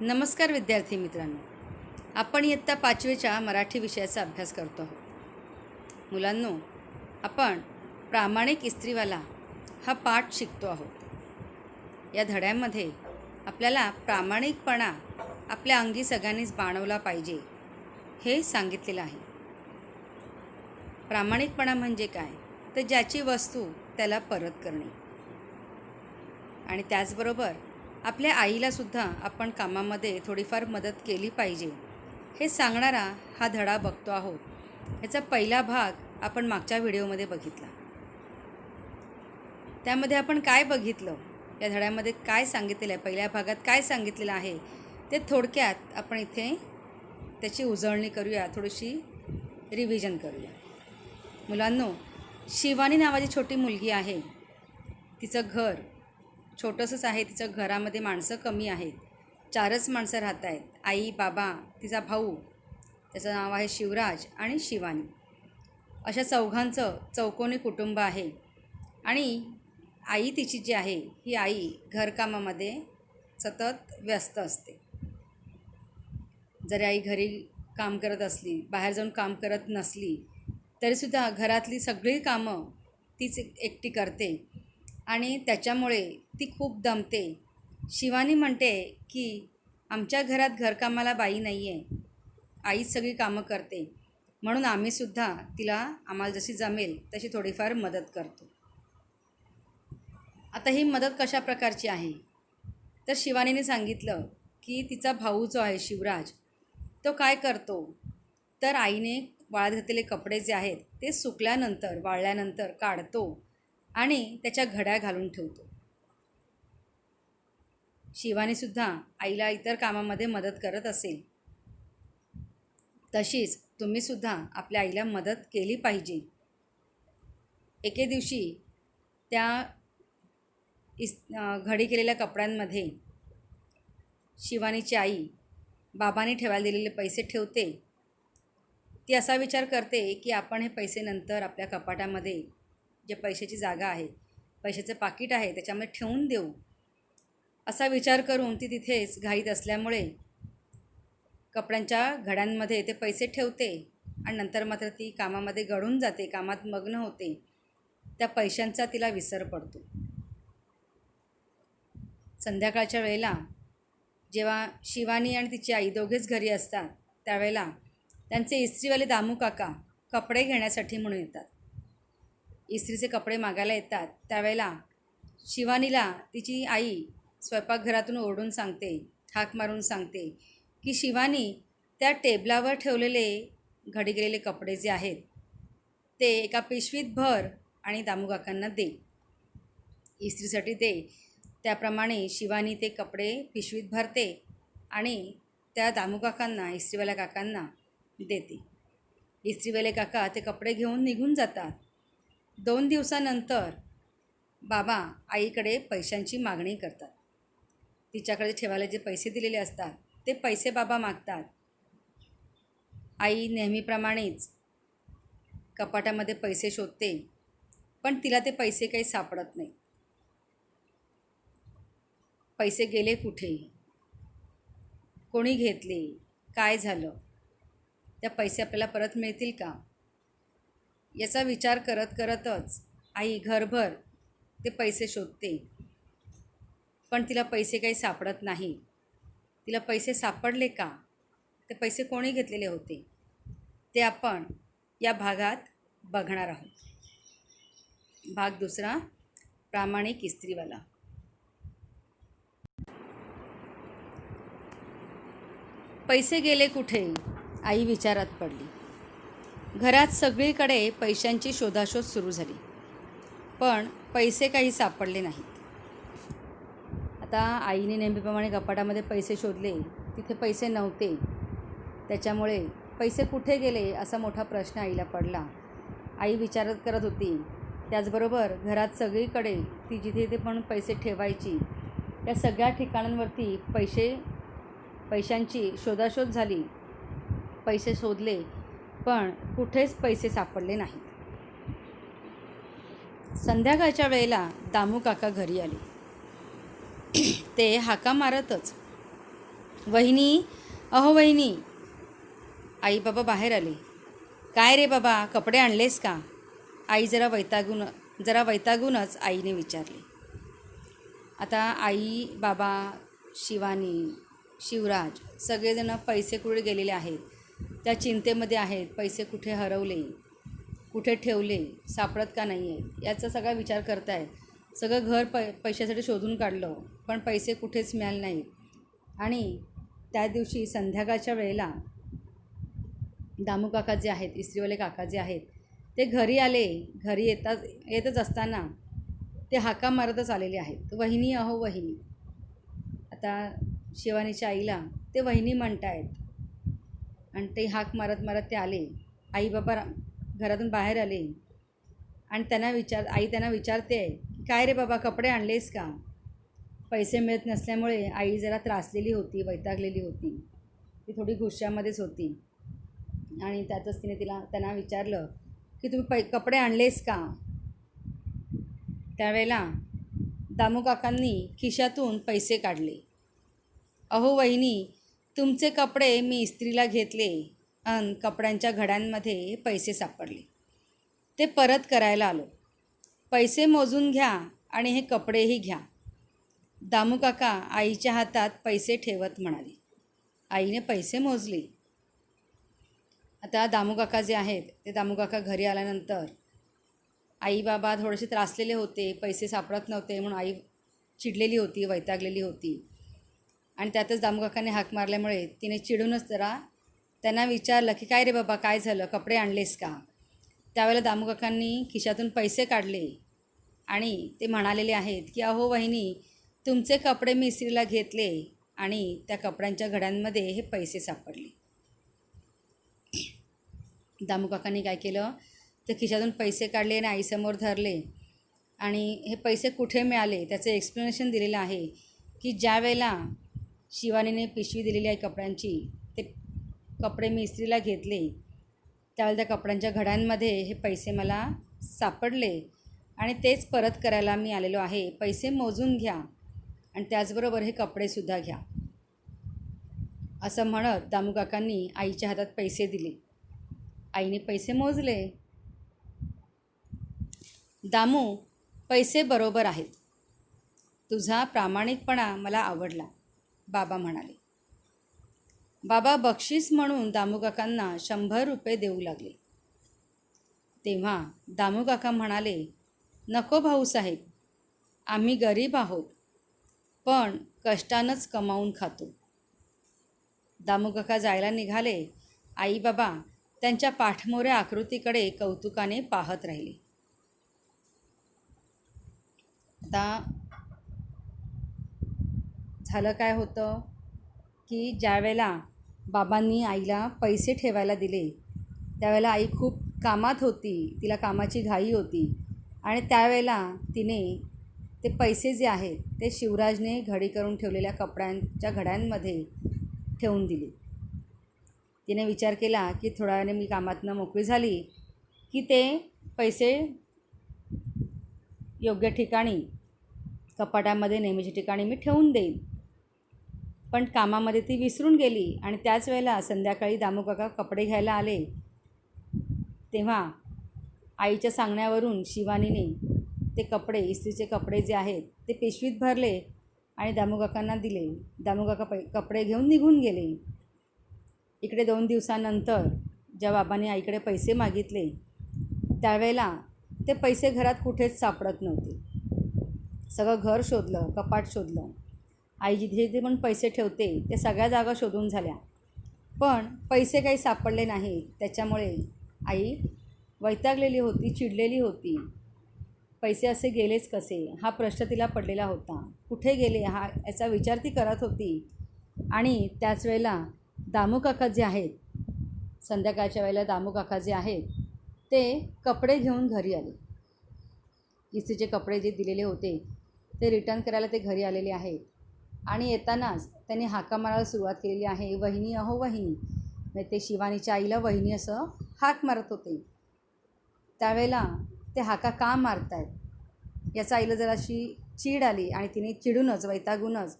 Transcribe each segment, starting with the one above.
नमस्कार विद्यार्थी मित्रांनो, आपण इयत्ता 5वीच्या मराठी विषयाचा अभ्यास करतो आहोत. मुलांनो, आपण प्रामाणिक इस्त्रीवाला हा पाठ शिकतो आहोत. या धड्यामध्ये आपल्याला प्रामाणिकपणा आपल्या अंगी सगळ्यांनीच बाणवला पाहिजे हे सांगितलेलं आहे. प्रामाणिकपणा म्हणजे काय? तर ज्याची वस्तू त्याला परत करणे. आणि त्याचबरोबर आपल्या आईलासुद्धा आपण कामामध्ये थोडीफार मदत केली पाहिजे हे सांगणारा हा धडा बघतो आहोत. याचा पहिला भाग आपण मागच्या व्हिडिओमध्ये बघितला. त्यामध्ये आपण काय बघितलं, या धड्यामध्ये काय सांगितलेलं आहे, पहिल्या भागात काय सांगितलेलं आहे ते थोडक्यात आपण इथे त्याची उजळणी करूया, थोडीशी रिव्हिजन करूया. मुलांनो, शिवानी नावाची छोटी मुलगी आहे. तिचं घर छोटंसंच आहे. तिचं घरामध्ये माणसं कमी आहेत. 4च माणसं राहत आहेत. आई, बाबा, तिचा भाऊ, त्याचं नाव आहे शिवराज, आणि शिवानी. अशा चौघांचं चौकोनी कुटुंब आहे. आणि आई तिची जी आहे, ही आई घरकामामध्ये सतत व्यस्त असते. जरी आई घरी काम करत असली, बाहेर जाऊन काम करत नसली, तरीसुद्धा घरातली सगळी कामं तीच एकटी करते आणि त्याच्यामुळे ती खूप दमते. शिवानी म्हणते की आमच्या घरात घरकामाला बाई नाही आहे, आईच सगळी कामं करते, म्हणून आम्हीसुद्धा आम्हाला जशी जमेल तशी थोडीफार मदत करतो. आता ही मदत कशा प्रकारची आहे? तर शिवानीने सांगितलं की तिचा भाऊ जो आहे शिवराज, तो काय करतो, तर आईने वाळत घातलेले कपडे जे आहेत ते सुकल्यानंतर, वाळल्यानंतर काढतो आणि त्याच्या घड्या घालून ठेवतो. शिवानीसुद्धा आईला इतर कामामध्ये मदत करत असेल. तशीच तुम्हीसुद्धा आपल्या आईला मदत केली पाहिजे. एके दिवशी त्या घडी केलेल्या कपड्यांमध्ये शिवानीची आई बाबांनी ठेवायला दिलेले पैसे ठेवते. ती असा विचार करते की आपण हे पैसे नंतर आपल्या कपाटामध्ये, जे पैशाची जागा आहे, पैशाचं पाकिट आहे, त्याच्यामध्ये ठेवून देऊ, असा विचार करून ती तिथेच घाईत असल्यामुळे कपड्यांच्या घड्यांमध्ये ते पैसे ठेवते आणि नंतर मात्र ती कामामध्ये गळून जाते, कामात मग्न होते. त्या पैशांचा तिला विसर पडतो. संध्याकाळच्या वेळेला जेव्हा शिवानी आणि तिची आई दोघेच घरी असतात, त्यावेळेला त्यांचे इस्त्रीवाले दामू काका कपडे घेण्यासाठी म्हणून येतात. इस्त्रीचे कपडे मागायला येतात. त्यावेळेला शिवानीला तिची आई स्वयंपाकघरातून ओरडून सांगते, हाक मारून सांगते की शिवानी, त्या टेबलावर ठेवलेले घडी गेलेले कपडे जे आहेत ते एका पिशवीत भर आणि दामू काकांना दे, इस्त्रीसाठी दे. त्याप्रमाणे शिवानी ते कपडे पिशवीत भरते आणि त्या दामू काकांना, इस्त्रीवाल्या काकांना देते. इस्त्रीवाले काका ते कपडे घेऊन निघून जातात. 2 दिवसानंतर बाबा आईकडे पैशांची मागणी करतात. तिच्याकडे ठेवायला जे पैसे दिलेले असतात ते पैसे बाबा मागतात. आई नेहमीप्रमाणेच कपाटामध्ये पैसे शोधते, पण तिला ते पैसे काही सापडत नाही. पैसे गेले कुठे, कोणी घेतले, काय झालं, त्या पैसे आपल्याला परत मिळतील का, याचा विचार करत करतच आई घरभर ते पैसे शोधते, पण तिला पैसे काही सापडत नाही. तिला पैसे सापडले का, ते पैसे कोणी घेतलेले होते, ते आपण या भागात बघणार आहोत. भाग दुसरा, प्रामाणिक इस्त्रीवाला. पैसे गेले कुठे, आई विचारात पडली. घरात सगळीकडे पैशांची शोधाशोध सुरू झाली, पण पैसे काही सापडले नाहीत. आता आईने नेहमीप्रमाणे कपाटामध्ये पैसे शोधले, तिथे पैसे नव्हते. त्याच्यामुळे पैसे कुठे गेले असा मोठा प्रश्न आईला पडला. आई विचारत करत होती. त्याचबरोबर घरात सगळीकडे ती जिथे ते पण पैसे ठेवायची, त्या सगळ्या ठिकाणांवरती पैशांची शोधाशोध झाली. पैसे शोधले, पण कुठेच पैसे सापडले नाहीत. संध्याकाळच्या वेळेला दामू काका घरी आले. ते हाका मारतच वहिनी, अहो वहिनी. आई बाबा बाहेर आले. काय रे बाबा, कपडे आणलेस का? आई जरा वैतागूनच आईने विचारले. आता आई बाबा, शिवानी, शिवराज सगळेजण पैसे कुठे गेलेले आहेत त्या चिंतेमध्ये आहेत. पैसे कुठे हरवले, कुठे ठेवले, सापडत का नाही आहेत याचा सगळा विचार करतायत. सगळं घर पैशासाठी शोधून काढलं, पण पैसे कुठेच मिळाले नाहीत. आणि त्या दिवशी संध्याकाळच्या वेळेला दामू काका जे आहेत, इस्त्रीवाले काका जे आहेत, ते घरी आले. घरी येतच असताना ते हाका मारतच आलेले आहेत. वहिनी, अहो वहिनी. आता शिवानीच्या आईला ते वहिनी म्हणतायत आणि ते हाक मारत मारत ते आले. आई बाबा घरातून बाहेर आले आणि आई त्यांना विचारते, काय रे बाबा, कपडे आणलेस का? पैसे मिळत नसल्यामुळे आई जरा त्रासलेली होती, वैतागलेली होती. ती थोडी गुस्स्यामध्येच होती आणि त्यातच तिने त्यांना विचारलं की तुम्ही कपडे आणलेस का? त्यावेळेला दामू काकांनी खिशातून पैसे काढले. अहो वहिनी, तुमचे कपडे मी इस्त्रीला घेतले आणि कपड्यांच्या घड्यांमध्ये पैसे सापडले. ते परत करायला आलो. पैसे मोजून घ्या आणि हे कपडेही घ्या. दामू काका आईच्या हातात पैसे ठेवत म्हणाले. आईने पैसे मोजले. आता दामू काका जे आहेत, ते दामू काका घरी आल्यानंतर आई बाबा थोडेसे त्रासलेले होते, पैसे सापडत नव्हते म्हणून आई चिडलेली होती, वैतागलेली होती. आणि त्यातच दामू काकाने हाक मारल्यामुळे तिने चिडूनच जरा त्यांना विचारलं की काय रे बाबा, काय झालं, कपडे आणलेस का? त्यावेळेला दामू काकांनी खिशातून पैसे काढले आणि ते म्हणालेले आहेत की अहो वहिनी, तुमचे कपडे मी इस्त्रीला घेतले आणि त्या कपड्यांच्या घड्यांमध्ये हे पैसे सापडले. दामू काकांनी काय केलं, तर खिशातून पैसे काढले आणि आईसमोर धरले आणि हे पैसे कुठे मिळाले त्याचं एक्सप्लेनेशन दिलेलं आहे की ज्या वेळेला शिवानीने पिशवी दिलेली आहे कपड्यांची, ते कपडे मी इस्त्रीला घेतले त्यावेळेला त्या कपड्यांच्या घड्यांमध्ये हे पैसे मला सापडले आणि तेच परत करायला मी आलेलो आहे. पैसे मोजून घ्या आणि त्याचबरोबर हे कपडेसुद्धा घ्या, असं म्हणत दामू काकांनी आईच्या हातात पैसे दिले. आईने पैसे मोजले. दामू, पैसे बरोबर आहेत. तुझा प्रामाणिकपणा मला आवडला, बाबा म्हणाले. बाबा बक्षीस म्हणून दामू काकांना 100 रुपये देऊ लागले. तेव्हा दामू काका म्हणाले, नको भाऊसाहेब, आम्ही गरीब आहोत, पण कष्टानंच कमावून खातो. दामू काका जायला निघाले. आई बाबा त्यांच्या पाठमोऱ्या आकृतीकडे कौतुकाने पाहत राहिले. आता झालं काय होतं की ज्या वेळेला बाबांनी आईला पैसे ठेवायला दिले त्यावेळेला आई खूप कामात होती, तिला कामाची घाई होती आणि त्यावेळेला तिने ते पैसे जे आहेत ते शिवराजने घडी करून ठेवलेल्या कपड्यांच्या घड्यांमध्ये ठेवून दिले. तिने विचार केला की थोड्या वेळाने मी कामातनं मोकळी झाली की ते पैसे योग्य ठिकाणी कपाटामध्ये नेहमीच्या ठिकाणी मी ठेवून देईन. पण कामामध्ये ती विसरून गेली आणि त्याच वेळेला संध्याकाळी दामू काका कपडे घ्यायला आले. तेव्हा आईच्या सांगण्यावरून शिवानीने ते कपडे, इस्त्रीचे कपडे जे आहेत ते पिशवीत भरले आणि दामू काकांना दिले. दामू काका कपडे घेऊन निघून गेले. इकडे 2 दिवसानंतर ज्या बाबांनी आईकडे पैसे मागितले त्यावेळेला ते पैसे घरात कुठेच सापडत नव्हते. सगळं घर शोधलं, कपाट शोधलं. आई जिथे जिथे पण पैसे ठेवते ते सगळ्या जागा शोधून झाल्या, पण पैसे काही सापडले नाही. त्याच्यामुळे आई वैतागलेली होती, चिडलेली होती. पैसे असे गेलेच कसे हा प्रश्न तिला पडलेला होता. कुठे गेले याचा विचार ती करत होती. आणि त्याच वेळेला दामू काका जे आहेत, संध्याकाळच्या वेळेला दामू काका जे आहेत ते कपडे घेऊन घरी आले. इस्त्रीचे कपडे जे दिलेले होते ते रिटर्न करायला ते घरी आलेले आहेत आणि येतानाच त्यांनी हाका मारायला सुरुवात केलेली आहे. वहिनी, अहो वहिनी. म्हणजे ते शिवानीच्या आईला वहिनी असं हाक मारत होते. त्यावेळेला ते हाका का मारतायत याचा आईला जराशी चीड आली आणि तिने चिडूनच, वैतागूनच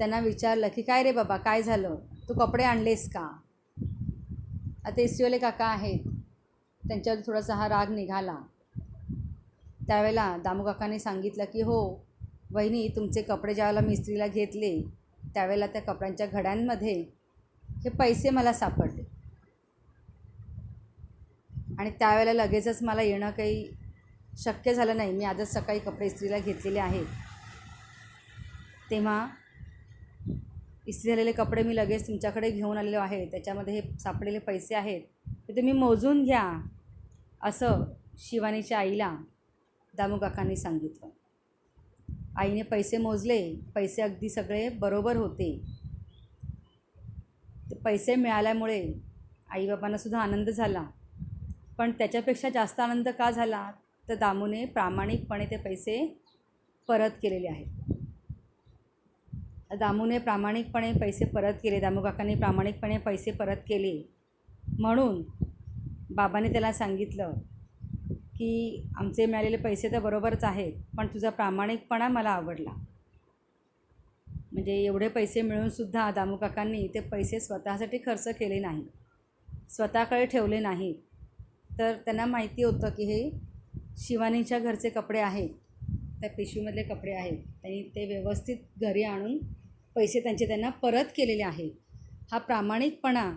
त्यांना विचारलं की काय रे बाबा, काय झालं, तू कपडे आणलेस का? आता इस्त्रीवाले काका आहेत, त्यांच्यावर थोडासा हा राग निघाला. त्यावेळेला दामू काकांनी सांगितलं की हो वहिनी, तुमचे कपडे ज्यावेळेला मी इस्त्रीला घेतले त्यावेळेला त्या कपड्यांच्या घड्यांमध्ये हे पैसे मला सापडले आणि त्यावेळेला लगेचच मला येणं काही शक्य झालं नाही. मी आजच सकाळी कपडे इस्त्रीला घेतलेले आहेत, तेव्हा इस्त्री झालेले कपडे मी लगेच तुमच्याकडे घेऊन आलेलो आहे. त्याच्यामध्ये हे सापडलेले पैसे आहेत, ते तुम्ही मोजून घ्या, असं शिवानीच्या आईला दामू काकांनी सांगितलं. आईने पैसे मोजले, पैसे अगदी सगळे बरोबर होते. ते पैसे मिळाल्यामुळे आईबाबांनासुद्धा आनंद झाला. पण त्याच्यापेक्षा जास्त आनंद का झाला, तर दामूने प्रामाणिकपणे ते पैसे परत केलेले आहेत. दामूने प्रामाणिकपणे पैसे परत केले, दामू काकांनी प्रामाणिकपणे पैसे परत केले, म्हणून बाबाने त्याला सांगितलं की आमचे मिळालेले पैसे तर बरोबरच आहेत, पण तुझा प्रामाणिकपणा मला आवडला. म्हणजे एवढे पैसे मिळूनसुद्धा दामू काकांनी ते पैसे स्वतःसाठी खर्च केले नाही, स्वतःकडे ठेवले नाहीत. तर त्यांना माहिती होतं की हे शिवानीच्या घरचे कपडे आहेत, त्या पिशवीमधले कपडे आहेत, त्यांनी ते व्यवस्थित घरी आणून पैसे त्यांना परत केलेले आहेत. हा प्रामाणिकपणा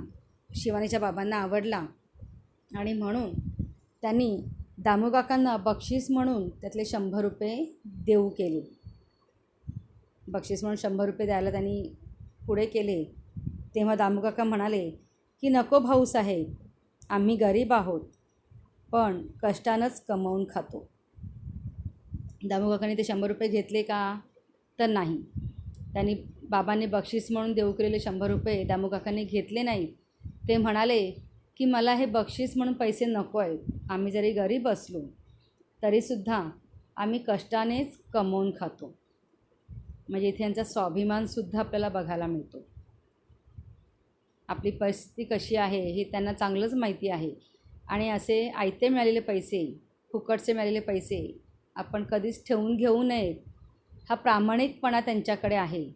शिवानीच्या बाबांना आवडला आणि म्हणून त्यांनी दामू काकांना बक्षीस म्हणून त्यातले 100 रुपये देऊ केले. बक्षीस म्हणून 100 रुपये द्यायला त्यांनी पुढे केले. तेव्हा दामू काका म्हणाले की नको भाऊसाहेब, आम्ही गरीब आहोत, पण कष्टानंच कमवून खातो. दामू काकांनी ते 100 रुपये घेतले का, तर नाही. त्यांनी बाबांनी बक्षीस म्हणून देऊ केलेले 100 रुपये दामू काकांनी घेतले नाहीत. ते म्हणाले की मला हे बक्षीस म्हणून पैसे नको आहेत, आम्ही जरी गरीब असलो तरीसुद्धा आम्ही कष्टानेच कमवून खातो. म्हणजे इथे यांचा स्वाभिमानसुद्धा आपल्याला बघायला मिळतो. आपली परिस्थिती कशी आहे हे त्यांना चांगलंच माहिती आहे आणि असे आयते मिळालेले पैसे, फुकटचे मिळालेले पैसे आपण कधीच ठेवून घेऊ नयेत. हा प्रामाणिकपणा त्यांच्याकडे आहे,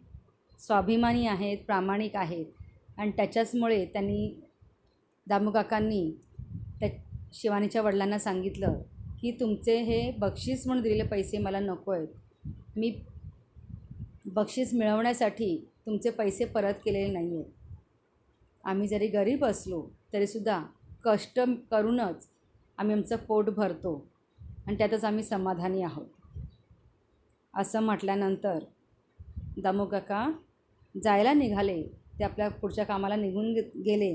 स्वाभिमानी आहेत, प्रामाणिक आहेत आणि त्याच्याचमुळे त्यांनी दामू काकांनी त्या शिवानीच्या वडिलांना सांगितलं की तुमचे हे बक्षीस म्हणून दिलेले पैसे मला नको आहेत, मी बक्षीस मिळवण्यासाठी तुमचे पैसे परत केलेले नाही आहेत. आम्ही जरी गरीब असलो तरीसुद्धा कष्ट करूनच आम्ही आमचं पोट भरतो आणि त्यातच आम्ही समाधानी आहोत. असं म्हटल्यानंतर दामू काका जायला निघाले. ते आपल्या पुढच्या कामाला निघून गेले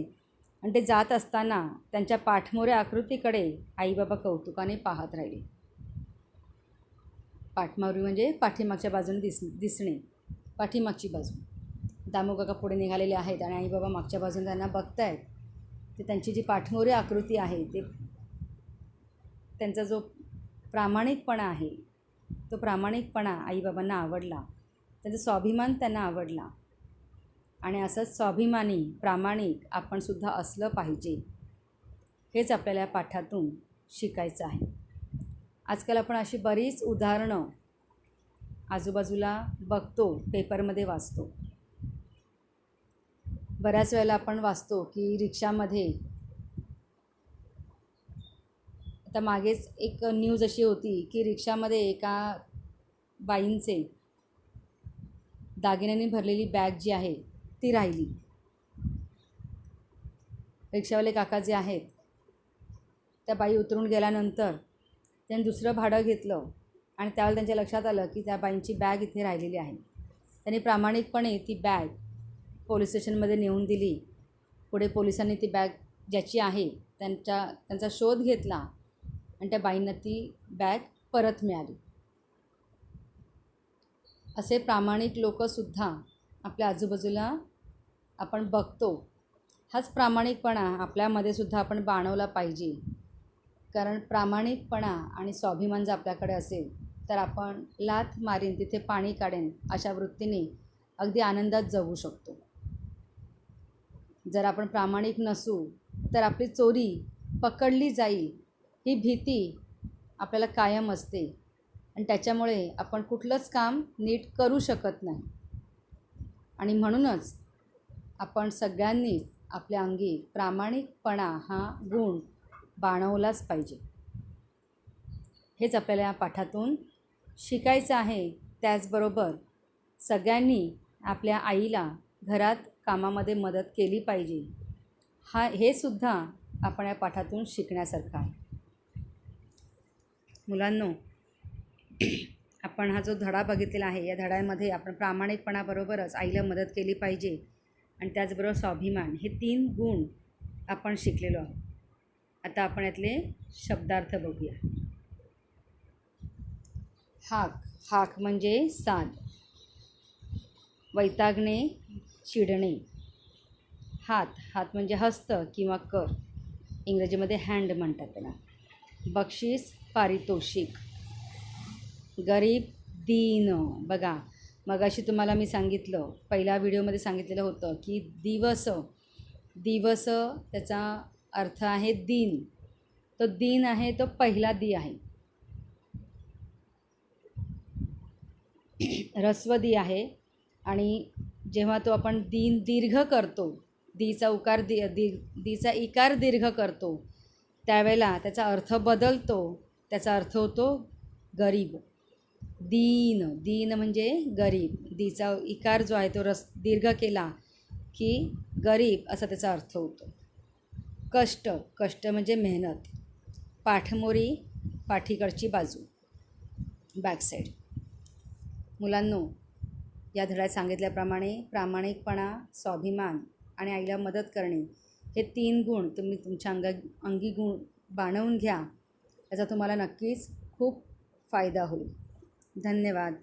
आणि ते जात असताना त्यांच्या पाठमोऱ्या आकृतीकडे आईबाबा कौतुकाने पाहत राहिले. पाठमोरी म्हणजे पाठीमागच्या बाजूने दिसणे, पाठीमागची बाजू. दामू काका पुढे निघालेले आहेत आणि आईबाबा मागच्या बाजूने त्यांना बघत आहेत. ते त्यांची जी पाठमोरी आकृती आहे, ते त्यांचा जो प्रामाणिकपणा आहे, तो प्रामाणिकपणा आईबाबांना आवडला. त्यांचा स्वाभिमान त्यांना आवडला आणि असंच स्वाभिमानी, प्रामाणिक आपणसुद्धा असलं पाहिजे, हेच आपल्याला या पाठातून शिकायचं आहे. आजकाल आपण अशी बरीच उदाहरणं आजूबाजूला बघतो, पेपरमध्ये वाचतो. बऱ्याच वेळेला आपण वाचतो की रिक्षामध्ये, आता मागेच एक न्यूज अशी होती की रिक्षामध्ये एका बाईंचे दागिन्यांनी भरलेली बॅग जी आहे ती राहिली. रिक्षावाले काका जे आहेत, त्या बाई उतरून गेल्यानंतर त्यांनी दुसरं भाडं घेतलं आणि त्यावेळेला त्यांच्या लक्षात आलं की त्या बाईंची बॅग इथे राहिलेली आहे. त्यांनी प्रामाणिकपणे ती बॅग पोलीस स्टेशनमध्ये नेऊन दिली. पुढे पोलिसांनी ती बॅग ज्याची आहे त्यांचा शोध घेतला आणि त्या बाईंना ती बॅग परत मिळाली. असे प्रामाणिक लोकंसुद्धा आपल्या आजूबाजूला आपण बघतो. हाच प्रामाणिकपणा आपल्यामध्ये सुद्धा आपण बाणवला पाहिजे. कारण प्रामाणिकपणा आणि स्वाभिमान जर आपल्याकडे असेल तर आपण लाथ मारीन तिथे पाणी काढेन अशा वृत्तीने अगदी आनंदात जगू शकतो. जर आपण प्रामाणिक नसू तर आपली चोरी पकडली जाईल ही भीती आपल्याला कायम असते आणि त्याच्यामुळे आपण कुठलंच काम नीट करू शकत नाही. आणि म्हणूनच आपण सगळ्यांनीच आपल्या अंगी प्रामाणिकपणा हा गुण बाणवलाच पाहिजे. हेच आपल्याला या पाठातून शिकायचं आहे. त्याचबरोबर सगळ्यांनी आपल्या आईला घरात कामामध्ये मदत केली पाहिजे. हे सुद्धा आपण या पाठातून शिकण्यासारखं आहे. मुलांनो, आपण हा जो धडा बघितलेला आहे, या धड्यामध्ये आपण प्रामाणिकपणाबरोबरच आईला मदत केली पाहिजे आणि त्याचबरोबर स्वाभिमान, हे 3 गुण आपण शिकलेलो आहोत. आता आपण यातले शब्दार्थ बघूया. हाक, हाक म्हणजे साद. वैतागणे, चिडणे. हात, हात म्हणजे हस्त किंवा कर, इंग्रजीमध्ये हँड म्हणतात त्याला. बक्षीस, पारितोषिक. गरीब, दीन. बघा, मगाशी तुम्हाला मी सांगितलं, पहिल्या व्हिडिओमध्ये सांगितलेलं होतं की दिवस, दिवस त्याचा अर्थ आहे दीन. तो दीन आहे, तो पहिला दी आहे. ऱ्हस्वदी आहे आणि जेव्हा तो आपण दीन दीर्घ करतो, दीचा उकार दीचा इकार दीर्घ करतो, त्यावेळेला त्याचा अर्थ बदलतो. त्याचा अर्थ होतो गरीब. दीन, दीन म्हणजे गरीब. दीचा इकार जो आहे तो दीर्घ केला की गरीब असा त्याचा अर्थ होतो. कष्ट, कष्ट म्हणजे मेहनत. पाठमोरी, पाठीकडची बाजू, बॅकसाईड. मुलांनो, या धड्यात सांगितल्याप्रमाणे प्रामाणिकपणा, स्वाभिमान आणि आईला मदत करणे, हे 3 गुण तुम्ही तुमच्या अंगी गुण बाणवून घ्या. याचा तुम्हाला नक्कीच खूप फायदा होईल. धन्यवाद.